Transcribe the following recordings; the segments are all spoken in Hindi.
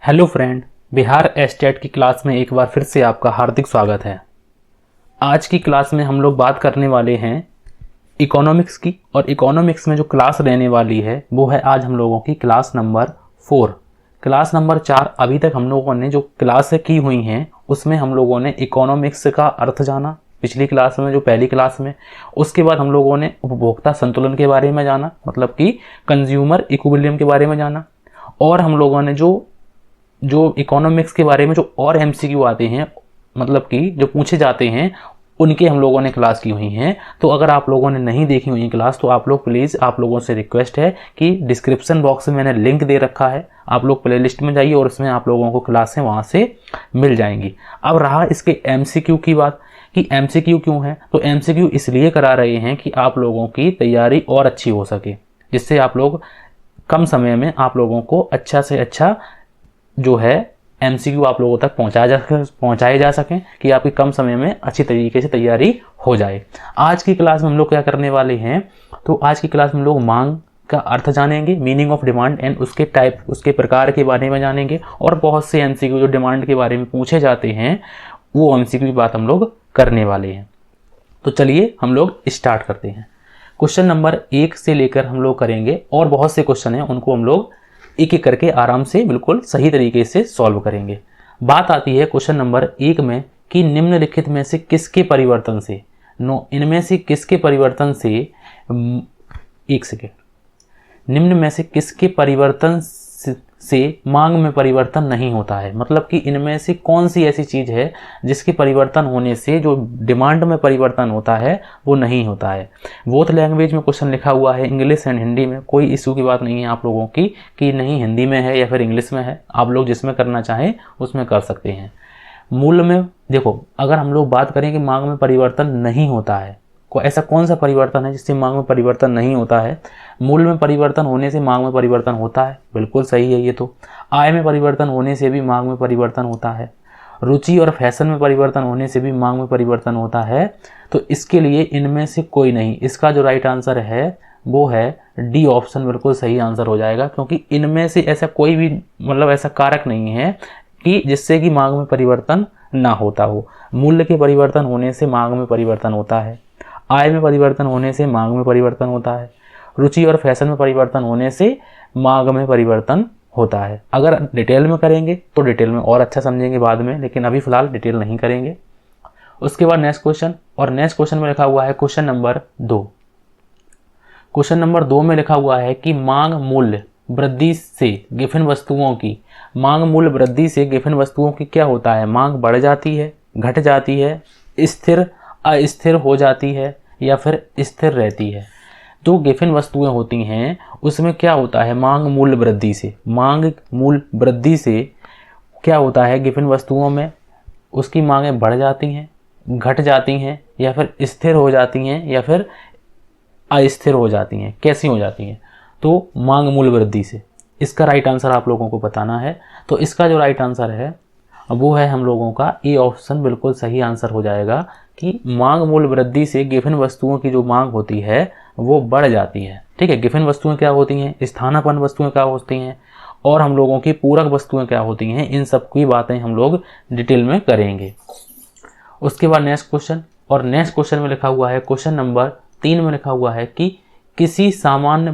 हेलो फ्रेंड, बिहार एस्टेट की क्लास में एक बार फिर से आपका हार्दिक स्वागत है। आज की क्लास में हम लोग बात करने वाले हैं इकोनॉमिक्स की, और इकोनॉमिक्स में जो क्लास रहने वाली है वो है आज हम लोगों की क्लास नंबर 4। क्लास नंबर 4 अभी तक हम लोगों ने जो क्लासें की हुई हैं उसमें हम लोगों ने इकोनॉमिक्स का अर्थ जाना पिछली क्लास में, जो पहली क्लास में। उसके बाद हम लोगों ने उपभोक्ता संतुलन के बारे में जाना, मतलब कि कंज्यूमर इक्विलिब्रियम के बारे में जाना। और हम लोगों ने जो इकोनॉमिक्स के बारे में जो और एमसीक्यू आते हैं, मतलब कि जो पूछे जाते हैं, उनके हम लोगों ने क्लास की हुई हैं। तो अगर आप लोगों ने नहीं देखी हुई क्लास तो आप लोग प्लीज़, आप लोगों से रिक्वेस्ट है कि डिस्क्रिप्शन बॉक्स में मैंने लिंक दे रखा है, आप लोग प्लेलिस्ट में जाइए और उसमें आप लोगों को क्लासें वहाँ से मिल जाएंगी। अब रहा इसके एमसीक्यू की बात कि एमसीक्यू क्यों है, तो एमसीक्यू इसलिए करा रहे हैं कि आप लोगों की तैयारी और अच्छी हो सके, जिससे आप लोग कम समय में आप लोगों को अच्छा से अच्छा जो है एमसीक्यू आप लोगों तक पहुंचाए जा सकें, कि आपकी कम समय में अच्छी तरीके से तैयारी हो जाए। आज की क्लास में हम लोग क्या करने वाले हैं, तो आज की क्लास में हम लोग मांग का अर्थ जानेंगे, मीनिंग ऑफ डिमांड एंड उसके टाइप, उसके प्रकार के बारे में जानेंगे। और बहुत से एमसीक्यू जो डिमांड के बारे में पूछे जाते हैं वो एमसीक्यू की बात हम लोग करने वाले हैं। तो चलिए हम लोग स्टार्ट करते हैं। क्वेश्चन नंबर 1 से लेकर हम लोग करेंगे, और बहुत से क्वेश्चन हैं उनको हम लोग एक एक करके आराम से बिल्कुल सही तरीके से सॉल्व करेंगे। बात आती है क्वेश्चन नंबर 1 में कि निम्नलिखित में से किसके परिवर्तन से, इनमें से किसके परिवर्तन से, एक सेकेंड, निम्न में से किसके परिवर्तन से मांग में परिवर्तन नहीं होता है। मतलब कि इनमें से कौन सी ऐसी चीज है जिसके परिवर्तन होने से जो डिमांड में परिवर्तन होता है वो नहीं होता है। बोथ लैंग्वेज में क्वेश्चन लिखा हुआ है, इंग्लिश एंड हिंदी में। कोई इशू की बात नहीं है आप लोगों की कि नहीं हिंदी में है या फिर इंग्लिश में है, आप लोग जिसमें करना चाहें उसमें कर सकते हैं। मूल्य में देखो, अगर हम लोग बात करें कि मांग में परिवर्तन नहीं होता है, ऐसा कौन सा परिवर्तन है जिससे मांग में परिवर्तन नहीं होता है। मूल्य में परिवर्तन होने से मांग में परिवर्तन होता है, बिल्कुल सही है ये तो। आय में परिवर्तन होने से भी मांग में परिवर्तन होता है। रुचि और फैशन में परिवर्तन होने से भी मांग में परिवर्तन होता है। तो इसके लिए इनमें से कोई नहीं, इसका जो राइट आंसर है वो है डी ऑप्शन, बिल्कुल सही आंसर हो जाएगा। क्योंकि इनमें से ऐसा कोई भी मतलब ऐसा कारक नहीं है कि जिससे कि मांग में परिवर्तन ना होता हो। मूल्य के परिवर्तन होने से मांग में परिवर्तन होता है, आय में परिवर्तन होने से मांग में परिवर्तन होता है, रुचि और फैशन में परिवर्तन होने से मांग में परिवर्तन होता है। अगर डिटेल में करेंगे तो डिटेल में और अच्छा समझेंगे बाद में, लेकिन अभी फिलहाल डिटेल नहीं करेंगे। उसके बाद नेक्स्ट क्वेश्चन, और नेक्स्ट क्वेश्चन में लिखा हुआ है क्वेश्चन नंबर 2। क्वेश्चन नंबर 2 में लिखा हुआ है कि मांग मूल्य वृद्धि से गिफिन वस्तुओं की, मांग मूल्य वृद्धि से गिफिन वस्तुओं की क्या होता है, मांग बढ़ जाती है, घट जाती है, स्थिर अस्थिर हो जाती है या फिर स्थिर रहती है। जो गिफिन वस्तुएं होती हैं उसमें क्या होता है, मांग मूल्य वृद्धि से, मांग मूल्य वृद्धि से क्या होता है गिफिन वस्तुओं में, उसकी मांगें बढ़ जाती हैं, घट जाती हैं या फिर स्थिर हो जाती हैं या फिर अस्थिर हो जाती हैं। कैसी हो जाती हैं, तो मांग मूल्य वृद्धि से। इसका राइट आंसर आप लोगों को बताना है। तो इसका जो राइट आंसर है वो है हम लोगों का ए ऑप्शन, बिल्कुल सही आंसर हो जाएगा कि मांग मूल्य वृद्धि से गिफिन वस्तुओं की जो मांग होती है वो बढ़ जाती है। ठीक है, गिफिन वस्तुएं क्या होती हैं, स्थानापन्न वस्तुएं क्या होती हैं, और हम लोगों की पूरक वस्तुएं क्या होती हैं, इन सब की बातें हम लोग डिटेल में करेंगे। उसके बाद नेक्स्ट क्वेश्चन, और नेक्स्ट क्वेश्चन में लिखा हुआ है क्वेश्चन नंबर 3 में लिखा हुआ है कि किसी सामान्य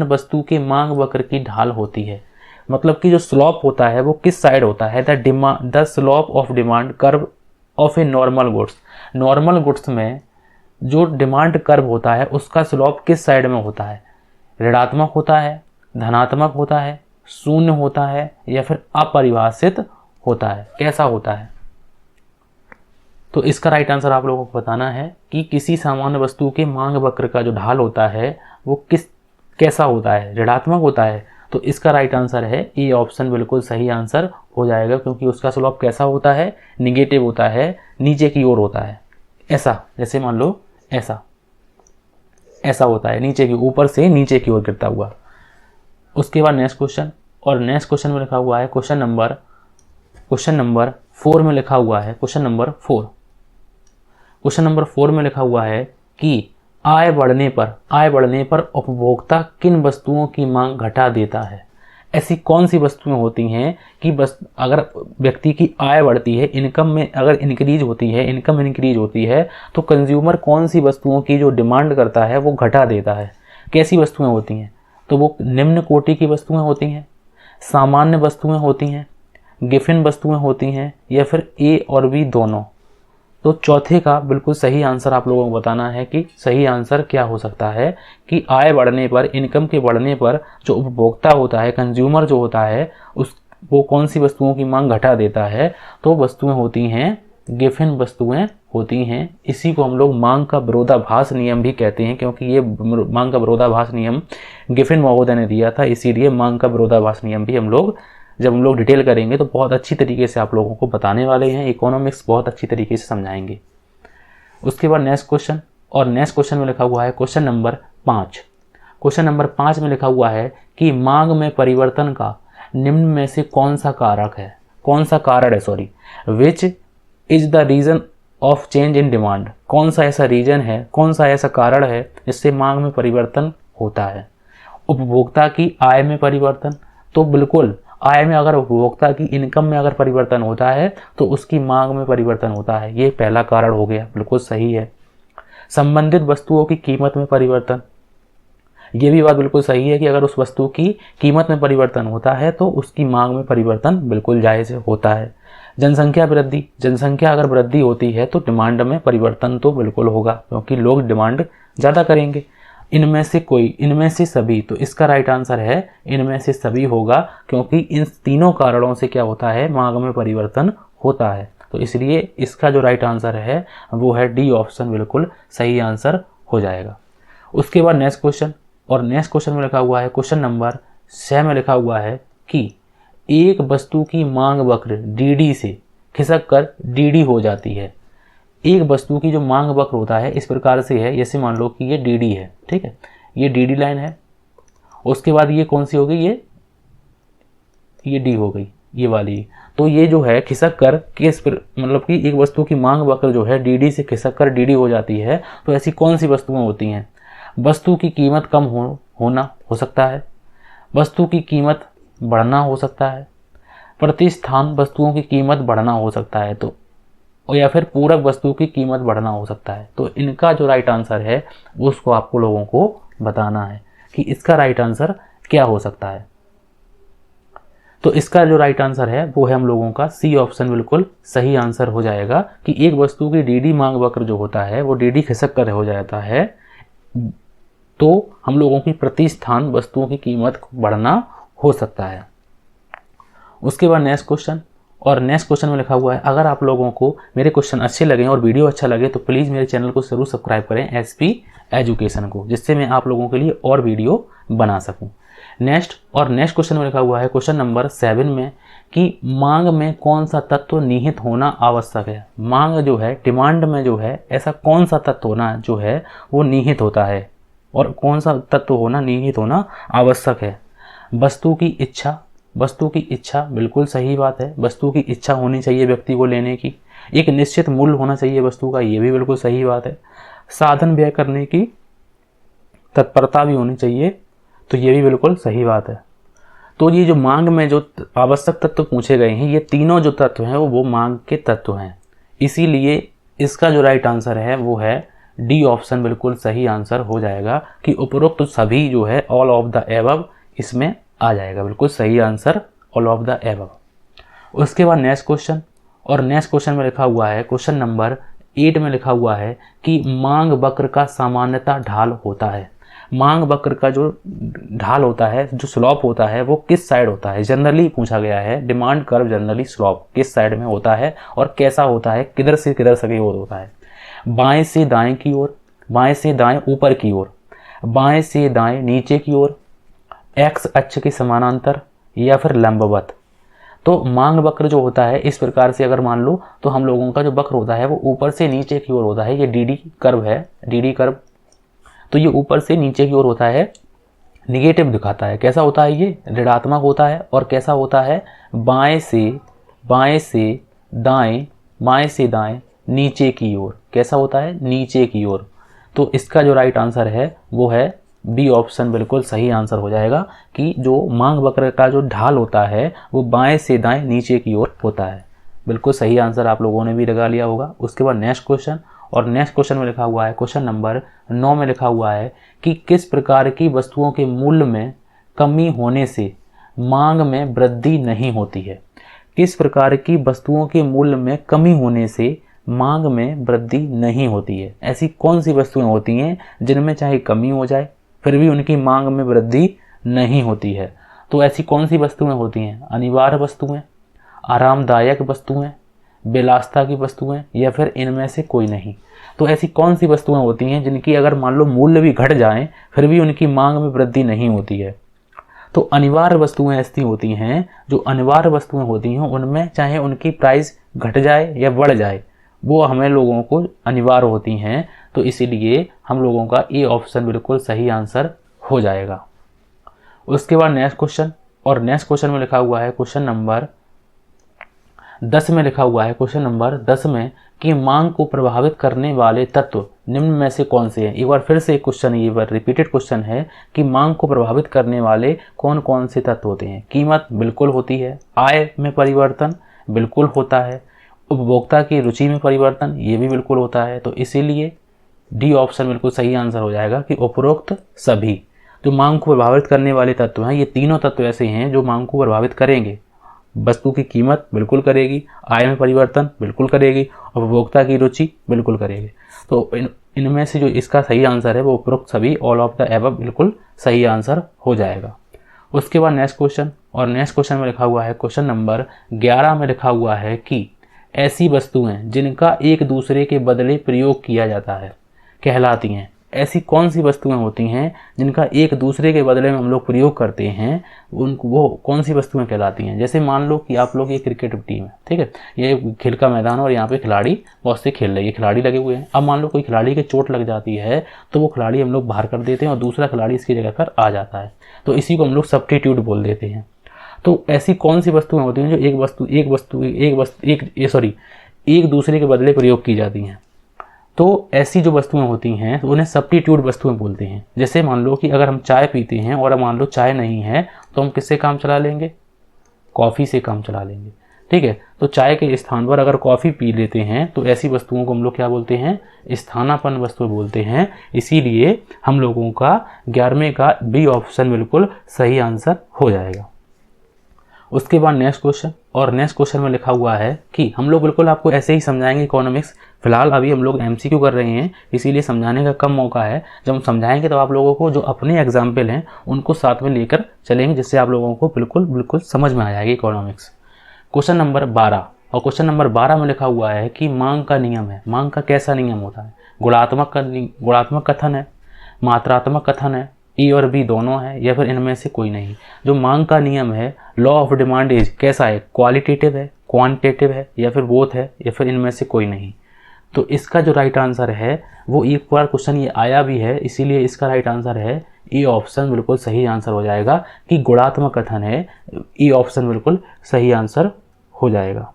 वस्तु के मांग वक्र की ढाल होती है। मतलब कि जो स्लोप होता है वो किस साइड होता है, the slope of demand curve of a normal goods. Normal goods में जो डिमांड कर्व होता है उसका स्लोप किस साइड में होता है, ऋणात्मक होता है, धनात्मक होता है, शून्य होता है या फिर अपरिभाषित होता है, कैसा होता है। तो इसका राइट आंसर आप लोगों को बताना है कि किसी सामान्य वस्तु के मांग वक्र का जो ढाल होता है वो कैसा होता है, ऋणात्मक होता है। तो इसका राइट आंसर है ए ऑप्शन, बिल्कुल सही आंसर हो जाएगा। क्योंकि उसका स्लोप कैसा होता है, निगेटिव होता है, नीचे की ओर होता है। ऐसा, जैसे मान लो ऐसा होता है, नीचे की, ऊपर से नीचे की ओर गिरता हुआ। उसके बाद नेक्स्ट क्वेश्चन, और नेक्स्ट क्वेश्चन में लिखा हुआ है क्वेश्चन नंबर 4 में लिखा हुआ है क्वेश्चन नंबर 4 में लिखा हुआ है कि आय बढ़ने पर उपभोक्ता किन वस्तुओं की मांग घटा देता है। ऐसी कौन सी वस्तुएं होती हैं कि बस अगर व्यक्ति की आय बढ़ती है, इनकम में अगर इंक्रीज होती है, इनकम इंक्रीज होती है, तो कंज्यूमर कौन सी वस्तुओं की जो डिमांड करता है वो घटा देता है। कैसी वस्तुएं होती हैं? तो वो निम्न कोटि की वस्तुएं होती हैं, सामान्य वस्तुएं होती हैं, गिफिन वस्तुएं होती हैं, या फिर ए और बी दोनों। तो चौथे का बिल्कुल सही आंसर आप लोगों को बताना है कि सही आंसर क्या हो सकता है कि आय बढ़ने पर, इनकम के बढ़ने पर जो उपभोक्ता होता है, कंज्यूमर जो होता है, वो कौन सी वस्तुओं की मांग घटा देता है। तो वस्तुएं होती हैं, गिफिन वस्तुएं होती हैं। इसी को हम लोग मांग का विरोधाभास नियम भी कहते हैं, क्योंकि ये मांग का विरोधाभास नियम गिफिन महोदय ने दिया था, इसीलिए मांग का विरोधाभास नियम भी जब हम लोग डिटेल करेंगे तो बहुत अच्छी तरीके से आप लोगों को बताने वाले हैं। इकोनॉमिक्स बहुत अच्छी तरीके से समझाएंगे। उसके बाद नेक्स्ट क्वेश्चन, और नेक्स्ट क्वेश्चन में लिखा हुआ है क्वेश्चन नंबर 5। क्वेश्चन नंबर 5 में लिखा हुआ है कि मांग में परिवर्तन का निम्न में से कौन सा कारक है, कौन सा कारण है, sorry, which is the reason of change in demand. कौन सा ऐसा रीजन है, कौन सा ऐसा कारण है जिससे मांग में परिवर्तन होता है। उपभोक्ता की आय में परिवर्तन, तो बिल्कुल आय में अगर उपभोक्ता की इनकम में अगर परिवर्तन होता है तो उसकी मांग में परिवर्तन होता है, ये पहला कारण हो गया, बिल्कुल सही है। संबंधित वस्तुओं की कीमत में परिवर्तन, ये भी बात बिल्कुल सही है कि अगर उस वस्तु की कीमत में परिवर्तन होता है तो उसकी मांग में परिवर्तन बिल्कुल जायज़ होता है। जनसंख्या वृद्धि, जनसंख्या अगर वृद्धि होती है तो डिमांड में परिवर्तन तो बिल्कुल होगा, क्योंकि लोग डिमांड ज़्यादा करेंगे। इनमें से कोई, इनमें से सभी, तो इसका राइट आंसर है इनमें से सभी होगा, क्योंकि इन तीनों कारणों से क्या होता है, मांग में परिवर्तन होता है। तो इसलिए इसका जो राइट आंसर है वो है डी ऑप्शन, बिल्कुल सही आंसर हो जाएगा। उसके बाद नेक्स्ट क्वेश्चन, और नेक्स्ट क्वेश्चन में लिखा हुआ है क्वेश्चन नंबर 6 में लिखा हुआ है कि एक वस्तु की मांग वक्र डी से खिसक कर डी हो जाती है। एक वस्तु की जो मांग वक्र होता है इस प्रकार से है, जैसे मान लो कि ये डी है, ठीक है, ये डी लाइन है, उसके बाद ये कौन सी हो गई, ये डी हो गई, ये वाली। तो ये जो है खिसक कर किस मतलब कि एक वस्तु की मांग वक्र जो है डी से खिसक कर डी हो जाती है। तो ऐसी कौन सी वस्तुएं होती हैं? वस्तु की कीमत कम होना हो सकता है, वस्तु की कीमत बढ़ना हो सकता है, प्रतिस्थान वस्तुओं की कीमत बढ़ना हो सकता है, तो या फिर पूरक वस्तु की कीमत बढ़ना हो सकता है। तो इनका जो राइट आंसर है उसको आपको लोगों को बताना है कि इसका राइट आंसर क्या हो सकता है। तो इसका जो राइट आंसर है वो है हम लोगों का सी ऑप्शन, बिल्कुल सही आंसर हो जाएगा कि एक वस्तु की डी मांग वक्र जो होता है वो डी खिसक कर हो जाता है, तो हम लोगों की प्रतिस्थान वस्तुओं की कीमत बढ़ना हो सकता है। उसके बाद नेक्स्ट क्वेश्चन, और नेक्स्ट क्वेश्चन में लिखा हुआ है, अगर आप लोगों को मेरे क्वेश्चन अच्छे लगे और वीडियो अच्छा लगे तो प्लीज़ मेरे चैनल को ज़रूर सब्सक्राइब करें एसपी एजुकेशन को, जिससे मैं आप लोगों के लिए और वीडियो बना सकूं। नेक्स्ट क्वेश्चन में लिखा हुआ है क्वेश्चन नंबर 7 में कि मांग में कौन सा तत्व निहित होना आवश्यक है। मांग जो है, डिमांड में जो है, ऐसा कौन सा तत्व होना जो है वो निहित होता है, और कौन सा तत्व होना निहित होना आवश्यक है। वस्तु की इच्छा, वस्तु की इच्छा बिल्कुल सही बात है, वस्तु की इच्छा होनी चाहिए व्यक्ति को लेने की। एक निश्चित मूल्य होना चाहिए वस्तु का, ये भी बिल्कुल सही बात है। साधन व्यय करने की तत्परता भी होनी चाहिए, तो ये भी बिल्कुल सही बात है। तो ये जो मांग में जो आवश्यक तत्व पूछे गए हैं, ये तीनों जो तत्व हैं वो मांग के तत्व हैं। इसीलिए इसका जो राइट आंसर है वो है डी ऑप्शन, बिल्कुल सही आंसर हो जाएगा कि उपरोक्त सभी जो है ऑल ऑफ द एबव इसमें आ जाएगा, बिल्कुल सही answer all of the above. उसके बाद नेक्स्ट क्वेश्चन, और नेक्स्ट क्वेश्चन में लिखा हुआ है क्वेश्चन नंबर 8 में लिखा हुआ है कि मांग वक्र का सामान्यता ढाल होता है। मांग वक्र का जो ढाल होता है, जो स्लॉप होता है, वो किस साइड होता है? जनरली पूछा गया है, डिमांड कर्व जनरली स्लॉप किस साइड में होता है और कैसा होता है, किधर से किधर की ओर होता है? बाएं से दाएं की ओर, बाएं से दाएं ऊपर की ओर, बाएं से दाएं नीचे की ओर, एक्स अक्ष के समानांतर, या फिर लंबवत। तो मांग वक्र जो होता है इस प्रकार से अगर मान लो तो हम लोगों का जो वक्र होता है वो ऊपर से नीचे की ओर होता है। ये डी कर्व है, डी कर्व, तो ये ऊपर से नीचे की ओर होता है, निगेटिव दिखाता है। कैसा होता है? ये ऋणात्मक होता है। और कैसा होता है? बाएं से दाएं, बाएं से दाएं नीचे की ओर। कैसा होता है? नीचे की ओर। तो इसका जो राइट आंसर है वो है बी ऑप्शन बिल्कुल सही आंसर हो जाएगा कि जो मांग वक्र का जो ढाल होता है वो बाएं से दाएं नीचे की ओर होता है। बिल्कुल सही आंसर आप लोगों ने भी लगा लिया होगा। उसके बाद नेक्स्ट क्वेश्चन, और नेक्स्ट क्वेश्चन में लिखा हुआ है, क्वेश्चन नंबर 9 में लिखा हुआ है कि किस प्रकार की वस्तुओं के मूल्य में कमी होने से मांग में वृद्धि नहीं होती है। किस प्रकार की वस्तुओं के मूल्य में कमी होने से मांग में वृद्धि नहीं होती है। ऐसी कौन सी वस्तुएं होती हैं जिनमें चाहे कमी हो जाए फिर भी उनकी मांग में वृद्धि नहीं होती है। तो ऐसी कौन सी वस्तुएं होती हैं? अनिवार्य वस्तुएं, आरामदायक वस्तुएं, विलासिता की वस्तुएं, या फिर इनमें से कोई नहीं। तो ऐसी कौन सी वस्तुएं होती हैं जिनकी अगर मान लो मूल्य भी घट जाए फिर भी उनकी मांग में वृद्धि नहीं होती है? तो अनिवार्य वस्तुएं ऐसी होती हैं, जो अनिवार्य वस्तुएं होती हैं उनमें चाहे उनकी प्राइस घट जाए या बढ़ जाए वो हमें लोगों को अनिवार्य होती हैं। तो इसीलिए हम लोगों का ए ऑप्शन बिल्कुल सही आंसर हो जाएगा। उसके बाद नेक्स्ट क्वेश्चन, और नेक्स्ट क्वेश्चन में लिखा हुआ है क्वेश्चन नंबर 10 में लिखा हुआ है, क्वेश्चन नंबर 10 में कि मांग को प्रभावित करने वाले तत्व निम्न में से कौन से हैं। एक बार फिर से क्वेश्चन, ये बार रिपीटेड क्वेश्चन है कि मांग को प्रभावित करने वाले कौन कौन से तत्व होते हैं। कीमत बिल्कुल होती है, आय में परिवर्तन बिल्कुल होता है, उपभोक्ता की रुचि में परिवर्तन ये भी बिल्कुल होता है। तो इसीलिए डी ऑप्शन बिल्कुल सही आंसर हो जाएगा कि उपरोक्त सभी जो मांग को प्रभावित करने वाले तत्व हैं, ये तीनों तत्व ऐसे हैं जो मांग को प्रभावित करेंगे। वस्तु की कीमत बिल्कुल करेगी, आय में परिवर्तन बिल्कुल करेगी, उपभोक्ता की रुचि बिल्कुल करेगी। तो इनमें से जो इसका सही आंसर है वो उपरोक्त सभी, ऑल ऑफ द एबव बिल्कुल सही आंसर हो जाएगा। उसके बाद नेक्स्ट क्वेश्चन, और नेक्स्ट क्वेश्चन में लिखा हुआ है क्वेश्चन नंबर 11 में लिखा हुआ है कि ऐसी वस्तुएं जिनका एक दूसरे के बदले प्रयोग किया जाता है कहलाती हैं। ऐसी कौन सी वस्तुएं होती हैं जिनका एक दूसरे के बदले में हम लोग प्रयोग करते हैं, उनको वो कौन सी वस्तुएं कहलाती हैं? जैसे मान लो कि आप लोग ये क्रिकेट टीम है, ठीक है, ये खेल का मैदान है और यहाँ पे खिलाड़ी बहुत से खेल रहे हैं, खिलाड़ी लगे हुए हैं। अब मान लो कोई खिलाड़ी के चोट लग जाती है तो वो खिलाड़ी हम लोग बाहर कर देते हैं और दूसरा खिलाड़ी इसकी जगह पर आ जाता है, तो इसी को हम लोग सब्स्टिट्यूट बोल देते हैं। तो ऐसी कौन सी वस्तुएं होती हैं जो एक दूसरे के बदले प्रयोग की जाती हैं? तो ऐसी जो वस्तुएं होती हैं तो उन्हें सब्स्टिट्यूट वस्तुएं बोलते हैं। जैसे मान लो कि अगर हम चाय पीते हैं और मान लो चाय नहीं है तो हम किससे काम चला लेंगे? कॉफ़ी से काम चला लेंगे, ठीक है। तो चाय के स्थान पर अगर कॉफ़ी पी लेते हैं तो ऐसी वस्तुओं को हम लोग क्या बोलते हैं? स्थानापन्न वस्तुएं बोलते हैं। इसीलिए हम लोगों का 11वें का बी ऑप्शन बिल्कुल सही आंसर हो जाएगा। उसके बाद नेक्स्ट क्वेश्चन, और नेक्स्ट क्वेश्चन में लिखा हुआ है कि हम लोग बिल्कुल आपको ऐसे ही समझाएंगे इकोनॉमिक्स। फिलहाल अभी हम लोग एमसीक्यू कर रहे हैं इसीलिए समझाने का कम मौका है। जब हम समझाएंगे तो आप लोगों को जो अपने एग्जाम्पल हैं उनको साथ में लेकर चलेंगे, जिससे आप लोगों को बिल्कुल समझ में आ जाएगी इकोनॉमिक्स। क्वेश्चन नंबर 12, और क्वेश्चन नंबर 12 में लिखा हुआ है कि मांग का नियम है। मांग का कैसा नियम होता है? गुणात्मक कथन है, मात्रात्मक कथन है, ए और बी दोनों है, या फिर इनमें से कोई नहीं। जो मांग का नियम है, लॉ ऑफ डिमांड इज कैसा है? क्वालिटेटिव है, क्वांटिटेटिव है, या फिर बोथ है, या फिर इनमें से कोई नहीं। तो इसका जो राइट आंसर है वो एक बार क्वेश्चन ये आया भी है, इसीलिए इसका राइट आंसर है ए ऑप्शन बिल्कुल सही आंसर हो जाएगा कि गुणात्मक कथन है। ए ऑप्शन बिल्कुल सही आंसर हो जाएगा।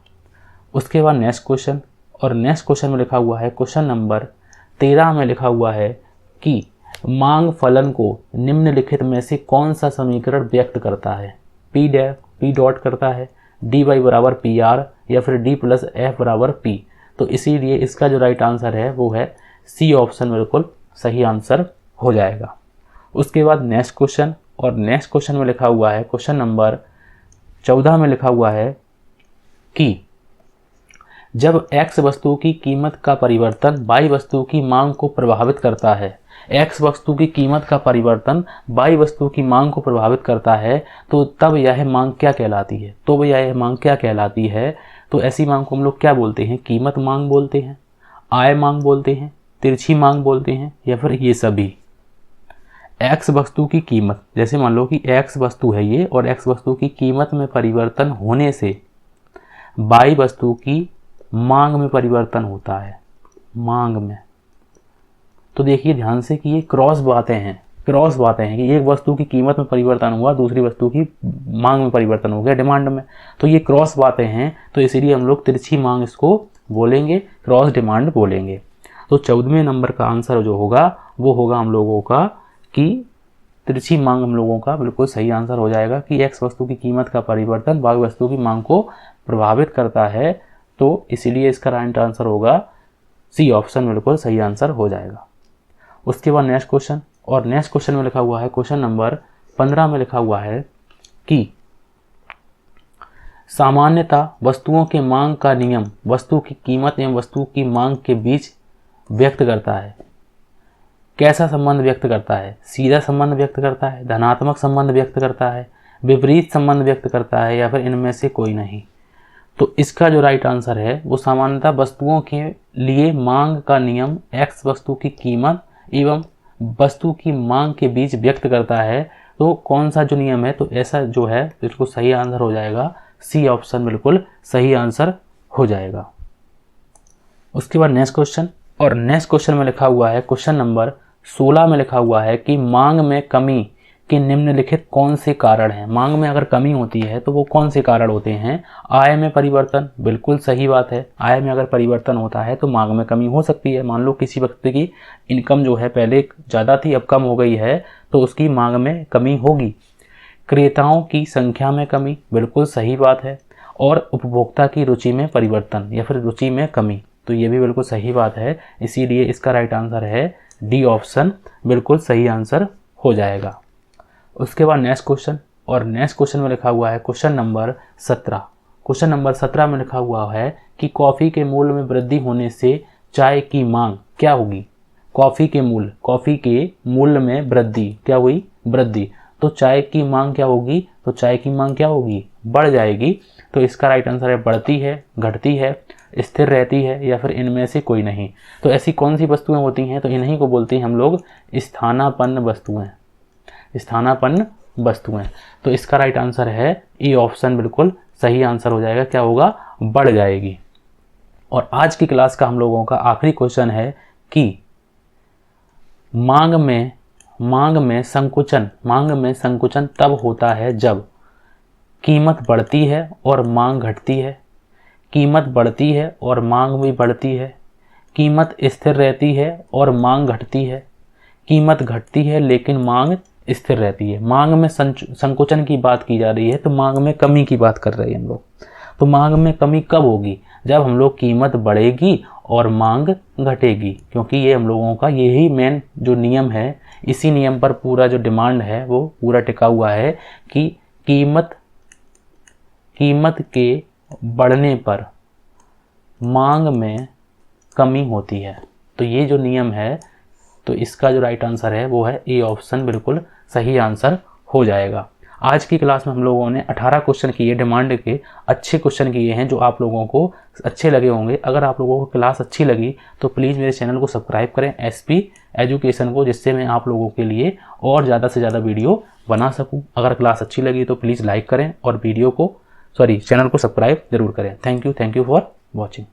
उसके बाद नेक्स्ट क्वेश्चन, और नेक्स्ट क्वेश्चन में लिखा हुआ है क्वेश्चन नंबर 13 में लिखा हुआ है कि मांग फलन को निम्नलिखित में से कौन सा समीकरण व्यक्त करता है? पी डॉट करता है, डी वाई बराबर पी आर, या फिर डी प्लस एफ बराबर पी। तो इसीलिए इसका जो राइट आंसर है वो है सी ऑप्शन बिल्कुल सही आंसर हो जाएगा। उसके बाद नेक्स्ट क्वेश्चन, और नेक्स्ट क्वेश्चन में लिखा हुआ है क्वेश्चन नंबर 14 में लिखा हुआ है कि जब एक्स वस्तु की कीमत का परिवर्तन वाई वस्तु की मांग को प्रभावित करता है, एक्स वस्तु की कीमत का परिवर्तन वाई वस्तु की मांग को प्रभावित करता है, तो तब यह मांग क्या कहलाती है? तो भैया यह मांग क्या कहलाती है? तो ऐसी मांग को हम लोग क्या बोलते हैं? कीमत मांग बोलते हैं, आय मांग बोलते हैं, तिरछी मांग बोलते हैं, या फिर ये सभी। एक्स वस्तु की कीमत, जैसे मान लो कि एक्स वस्तु है ये, और एक्स वस्तु की कीमत में परिवर्तन होने से वाई वस्तु की मांग में परिवर्तन होता है, मांग में। तो देखिए ध्यान से कि ये क्रॉस बातें हैं कि एक वस्तु की कीमत में परिवर्तन हुआ, दूसरी वस्तु की मांग में परिवर्तन हो गया, डिमांड में। तो ये क्रॉस बातें हैं, तो इसीलिए हम लोग तिरछी मांग इसको बोलेंगे, क्रॉस डिमांड बोलेंगे। तो 14वें नंबर का आंसर जो होगा वो होगा हम लोगों का कि तिरछी मांग हम लोगों का बिल्कुल सही आंसर हो जाएगा कि एक्स वस्तु की कीमत का परिवर्तन वाई वस्तु की मांग को प्रभावित करता है, तो इसीलिए इसका राइट आंसर होगा सी ऑप्शन, बिल्कुल सही आंसर हो जाएगा। उसके बाद नेक्स्ट क्वेश्चन, और नेक्स्ट क्वेश्चन में लिखा हुआ है, क्वेश्चन नंबर 15 में लिखा हुआ है कि सामान्यतः वस्तुओं के मांग का नियम वस्तु की कीमत एवं वस्तु की मांग के बीच व्यक्त करता है। कैसा संबंध व्यक्त करता है? सीधा संबंध व्यक्त करता है, धनात्मक संबंध व्यक्त करता है, विपरीत संबंध व्यक्त करता है, या फिर इनमें से कोई नहीं। तो इसका जो राइट आंसर है वो सामान्यतः वस्तुओं के लिए मांग का नियम एक्स वस्तु की कीमत एवं वस्तु की मांग के बीच व्यक्त करता है। तो कौन सा जो नियम है, तो ऐसा जो है बिल्कुल सही आंसर हो जाएगा सी ऑप्शन, बिल्कुल सही आंसर हो जाएगा। उसके बाद नेक्स्ट क्वेश्चन, और नेक्स्ट क्वेश्चन में लिखा हुआ है, क्वेश्चन नंबर 16 में लिखा हुआ है कि मांग में कमी के निम्नलिखित कौन से कारण हैं। मांग में अगर कमी होती है तो वो कौन से कारण होते हैं? आय में परिवर्तन, बिल्कुल सही बात है। आय में अगर परिवर्तन होता है तो मांग में कमी हो सकती है। मान लो किसी व्यक्ति की इनकम जो है पहले ज़्यादा थी, अब कम हो गई है, तो उसकी मांग में कमी होगी। क्रेताओं की संख्या में कमी, बिल्कुल सही बात है। और उपभोक्ता की रुचि में परिवर्तन या फिर रुचि में कमी, तो ये भी बिल्कुल सही बात है। इसीलिए इसका राइट आंसर है डी ऑप्शन, बिल्कुल सही आंसर हो जाएगा। उसके बाद नेक्स्ट क्वेश्चन, और नेक्स्ट क्वेश्चन में लिखा हुआ है क्वेश्चन नंबर 17। क्वेश्चन नंबर 17 में लिखा हुआ है कि कॉफ़ी के मूल्य में वृद्धि होने से चाय की मांग क्या होगी? कॉफ़ी के मूल्य में वृद्धि क्या हुई? वृद्धि। तो चाय की मांग क्या होगी? तो चाय की मांग क्या होगी? बढ़ जाएगी। तो इसका राइट आंसर है बढ़ती है, घटती है, स्थिर रहती है, या फिर इनमें से कोई नहीं। तो ऐसी कौन सी वस्तुएं होती हैं? तो इन्हीं को बोलते हैं हम लोग स्थानापन्न वस्तुएं, स्थानापन्न वस्तुएं। तो इसका राइट आंसर है ई ऑप्शन, बिल्कुल सही आंसर हो जाएगा। क्या होगा? बढ़ जाएगी। और आज की क्लास का हम लोगों का आखिरी क्वेश्चन है कि मांग में संकुचन तब होता है जब कीमत बढ़ती है और मांग घटती है, कीमत बढ़ती है और मांग भी बढ़ती है, कीमत स्थिर रहती है और मांग घटती है, कीमत घटती है लेकिन मांग स्थिर रहती है। मांग में संकुचन की बात की जा रही है, तो मांग में कमी की बात कर रहे हैं हम लोग। तो मांग में कमी कब होगी? जब हम लोग कीमत बढ़ेगी और मांग घटेगी, क्योंकि ये हम लोगों का यही मेन जो नियम है, इसी नियम पर पूरा जो डिमांड है वो पूरा टिका हुआ है कि कीमत के बढ़ने पर मांग में कमी होती है। तो ये जो नियम है, तो इसका जो राइट आंसर है वो है ए ऑप्शन, बिल्कुल सही आंसर हो जाएगा। आज की क्लास में हम लोगों ने 18 क्वेश्चन किए, डिमांड के अच्छे क्वेश्चन किए हैं जो आप लोगों को अच्छे लगे होंगे। अगर आप लोगों को क्लास अच्छी लगी तो प्लीज़ मेरे चैनल को सब्सक्राइब करें, एसपी एजुकेशन को, जिससे मैं आप लोगों के लिए और ज़्यादा से ज़्यादा वीडियो बना सकूं। अगर क्लास अच्छी लगी तो प्लीज़ लाइक करें और चैनल को सब्सक्राइब जरूर करें। Thank you for watching.